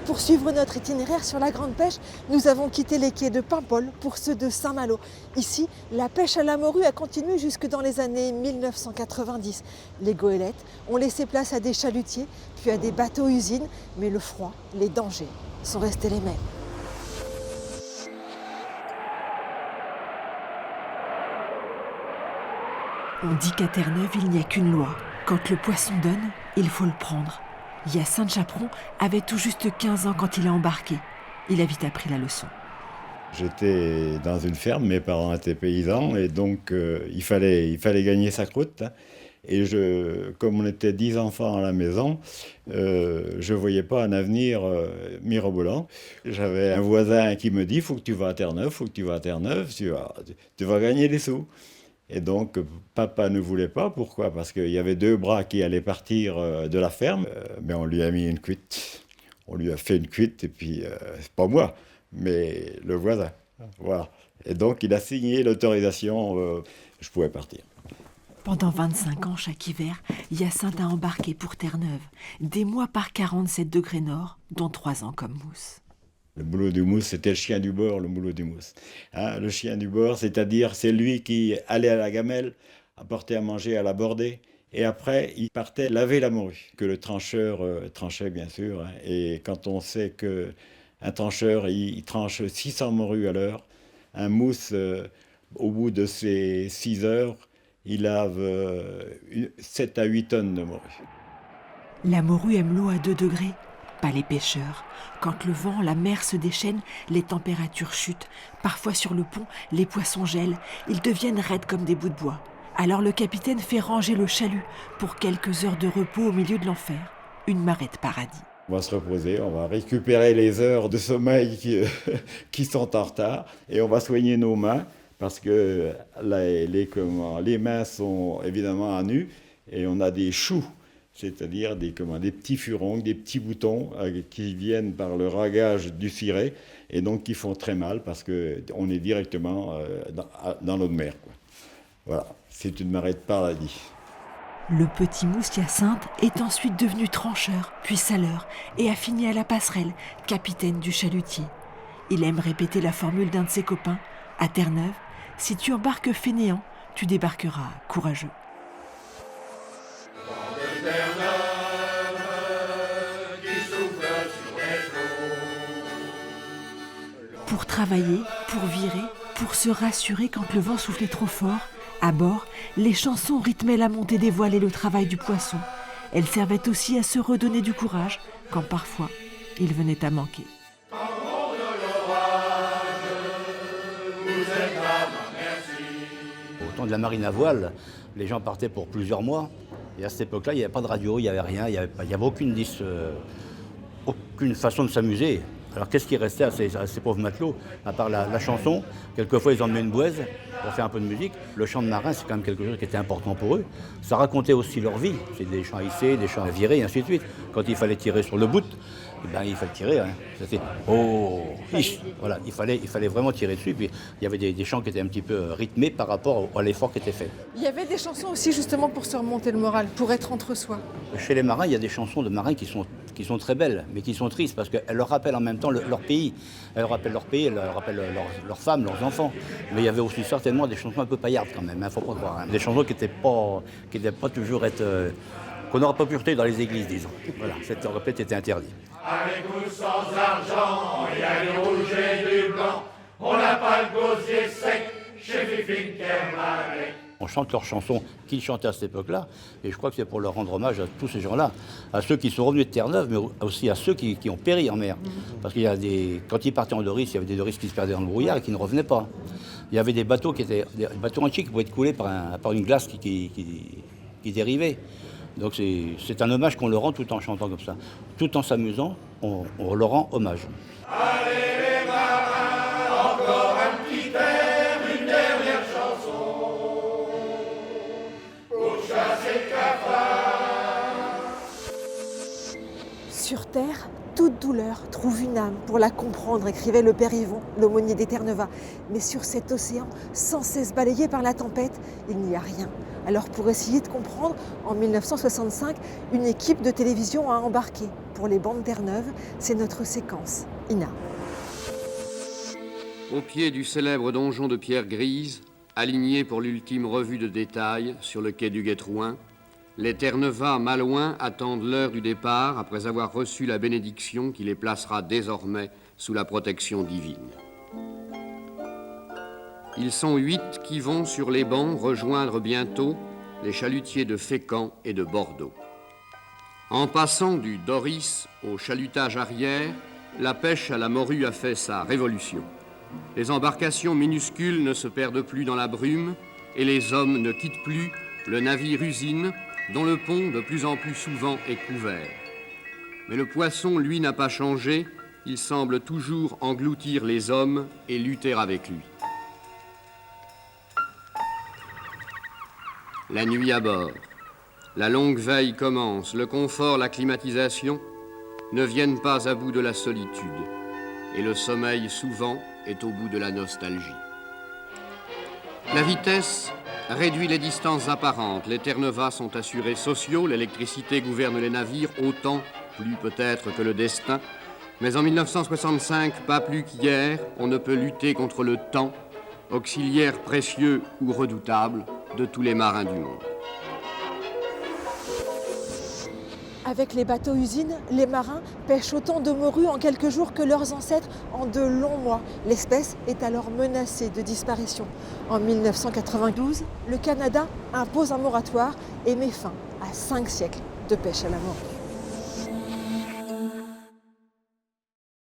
Pour suivre notre itinéraire sur la Grande Pêche, nous avons quitté les quais de Paimpol pour ceux de Saint-Malo. Ici, la pêche à la morue a continué jusque dans les années 1990. Les goélettes ont laissé place à des chalutiers, puis à des bateaux-usines, mais le froid, les dangers sont restés les mêmes. On dit qu'à Terre-Neuve, il n'y a qu'une loi. Quand le poisson donne, il faut le prendre. Hyacinthe Chaperon avait tout juste 15 ans quand il a embarqué. Il a vite appris la leçon. J'étais dans une ferme, mes parents étaient paysans et donc il fallait gagner sa croûte. Hein. Et comme on était 10 enfants à la maison, je ne voyais pas un avenir mirobolant. J'avais un voisin qui me dit « faut que tu vas à Terre-Neuve, faut que tu vas à Terre-Neuve, tu vas gagner des sous ». Et donc, papa ne voulait pas. Pourquoi? Parce qu'il y avait 2 bras qui allaient partir de la ferme. Mais on lui a mis une cuite. On lui a fait une cuite, et puis, c'est pas moi, mais le voisin. Voilà. Et donc, il a signé l'autorisation, je pouvais partir. Pendant 25 ans, chaque hiver, Hyacinthe a embarqué pour Terre-Neuve. Des mois par 47 degrés nord, dont 3 ans comme mousse. Le boulot du mousse, c'était le chien du bord, le boulot du mousse. Hein, le chien du bord, c'est-à-dire c'est lui qui allait à la gamelle, apportait à manger à la bordée, et après, il partait laver la morue, que le trancheur tranchait bien sûr. Hein, et quand on sait qu'un trancheur, il tranche 600 morues à l'heure, un mousse, au bout de ses 6 heures, il lave 7 à 8 tonnes de morue. La morue aime l'eau à 2 degrés. Pas les pêcheurs. Quand le vent, la mer se déchaîne, les températures chutent. Parfois sur le pont, les poissons gèlent. Ils deviennent raides comme des bouts de bois. Alors le capitaine fait ranger le chalut pour quelques heures de repos au milieu de l'enfer. Une marée de paradis. On va se reposer, on va récupérer les heures de sommeil qui sont en retard et on va soigner nos mains parce que les mains sont évidemment à nu et on a des choux. C'est-à-dire des petits furoncles, des petits boutons qui viennent par le ragage du ciré et donc qui font très mal parce qu'on est directement dans l'eau de mer. Quoi. Voilà, c'est une marée de paradis. Le petit mousse Hyacinthe est ensuite devenu trancheur, puis saleur et a fini à la passerelle, capitaine du chalutier. Il aime répéter la formule d'un de ses copains, à Terre-Neuve, si tu embarques fainéant, tu débarqueras courageux. Pour travailler, pour virer, pour se rassurer quand le vent soufflait trop fort, à bord, les chansons rythmaient la montée des voiles et le travail du poisson. Elles servaient aussi à se redonner du courage quand parfois il venait à manquer. Au temps de la marine à voile, les gens partaient pour plusieurs mois. Et à cette époque-là, il n'y avait pas de radio, il n'y avait rien, il n'y avait aucune façon de s'amuser. Alors qu'est-ce qui restait à ces pauvres matelots, à part la chanson? Quelquefois, ils emmenaient une bouaise pour faire un peu de musique. Le chant de marin, c'est quand même quelque chose qui était important pour eux. Ça racontait aussi leur vie. C'est des chants hissés, des chants virés, et ainsi de suite. Quand il fallait tirer sur le bout, il fallait tirer. Hein. C'était « oh, ish !» Voilà, il fallait vraiment tirer dessus. Puis il y avait des chants qui étaient un petit peu rythmés par rapport à l'effort qui était fait. Il y avait des chansons aussi justement pour se remonter le moral, pour être entre soi. Chez les marins, il y a des chansons de marins qui sont très belles, mais qui sont tristes parce qu'elles leur rappellent en même temps leur pays. Elles leur rappellent leur pays, elles leur rappellent leurs femmes, leurs enfants. Mais il y avait aussi certainement des chansons un peu paillardes quand même, faut pas croire. Hein. Des chansons qui n'étaient pas toujours qu'on n'aurait pas pu chanter dans les églises, disons. Voilà, cette répète était interdite. Avec ou sans argent, il y a du rouge et du blanc. On n'a pas le gosier sec chez Fifine Kermadec. On chante leurs chansons qu'ils chantaient à cette époque-là, et je crois que c'est pour leur rendre hommage à tous ces gens-là, à ceux qui sont revenus de Terre-Neuve, mais aussi à ceux qui ont péri en mer. Parce qu'il y a quand ils partaient en Doris, il y avait des Doris qui se perdaient dans le brouillard et qui ne revenaient pas. Il y avait des bateaux des bateaux entiers qui pouvaient être coulés par une glace qui dérivait. Donc c'est un hommage qu'on leur rend tout en chantant comme ça. Tout en s'amusant, on leur rend hommage. Allez les marins, encore un petit air, une dernière chanson pour chasser le cafard. Sur Terre, toute douleur trouve une âme pour la comprendre, écrivait le père Yvon, l'aumônier des Terre-Neuve. Mais sur cet océan, sans cesse balayé par la tempête, il n'y a rien. Alors pour essayer de comprendre, en 1965, une équipe de télévision a embarqué. Pour les bandes Terre-Neuve, c'est notre séquence, Ina. Au pied du célèbre donjon de pierre grise, aligné pour l'ultime revue de détail sur le quai du Guetrouin, les Terre-Neuvas malouins attendent l'heure du départ après avoir reçu la bénédiction qui les placera désormais sous la protection divine. Ils sont 8 qui vont sur les bancs rejoindre bientôt les chalutiers de Fécamp et de Bordeaux. En passant du Doris au chalutage arrière, la pêche à la morue a fait sa révolution. Les embarcations minuscules ne se perdent plus dans la brume et les hommes ne quittent plus le navire-usine dont le pont de plus en plus souvent est couvert. Mais le poisson, lui, n'a pas changé. Il semble toujours engloutir les hommes et lutter avec lui. La nuit à bord. La longue veille commence. Le confort, la climatisation ne viennent pas à bout de la solitude. Et le sommeil, souvent, est au bout de la nostalgie. La vitesse réduit les distances apparentes. Les Terre-Neuvas sont assurés sociaux. L'électricité gouverne les navires, autant, plus peut-être que le destin. Mais en 1965, pas plus qu'hier, on ne peut lutter contre le temps, auxiliaire précieux ou redoutable de tous les marins du monde. Avec les bateaux-usines, les marins pêchent autant de morues en quelques jours que leurs ancêtres en de longs mois. L'espèce est alors menacée de disparition. En 1992, le Canada impose un moratoire et met fin à 5 siècles de pêche à la morue.